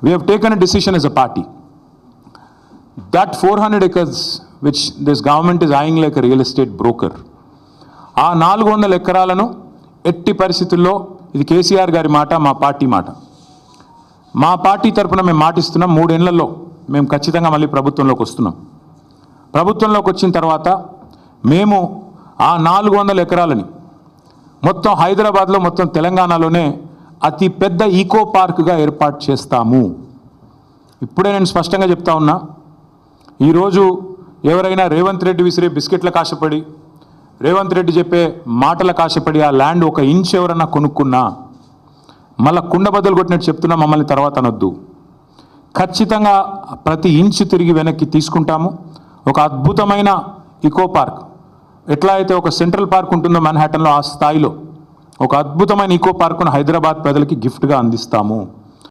We have taken a decision as a party that 400 acres which this government is eyeing like a real estate broker, ఆ 400 ఎకరాలను ఎట్టి పరిస్థితుల్లో, ఇది కేసీఆర్ గారి మాట, మా పార్టీ మాట, మా పార్టీ తరఫున మేము మాటిస్తున్నాం, 3 ఏళ్లలో మేము ఖచ్చితంగా మళ్ళీ ప్రభుత్వంలోకి వస్తున్నాం. ప్రభుత్వంలోకి వచ్చిన తర్వాత మేము ఆ 400 ఎకరాలని మొత్తం హైదరాబాద్లో, మొత్తం తెలంగాణలోనే అతి పెద్ద ఈకో పార్క్గా ఏర్పాటు చేస్తాము. ఇప్పుడే నేను స్పష్టంగా చెప్తా ఉన్నా, ఈరోజు ఎవరైనా రేవంత్ రెడ్డి విసిరే బిస్కెట్లకు ఆశపడి, రేవంత్ రెడ్డి చెప్పే మాటలకు ఆశపడి ఆ ల్యాండ్ 1 ఇంచ్ ఎవరన్నా కొనుక్కున్నా మళ్ళీ కుండ బద్దలు కొట్టినట్టు చెప్తున్నా, మమ్మల్ని తర్వాత అనొద్దు. ఖచ్చితంగా ప్రతి ఇంచ్ తిరిగి వెనక్కి తీసుకుంటాము. ఒక అద్భుతమైన ఈకో పార్క్, ఎట్లా అయితే ఒక సెంట్రల్ పార్క్ ఉంటుందో మన్హాటన్లో, ఆ స్థాయిలో ఒక అద్భుతమైన ఈకో పార్కును హైదరాబాద్ ప్రజలకి గిఫ్ట్గా అందిస్తాము.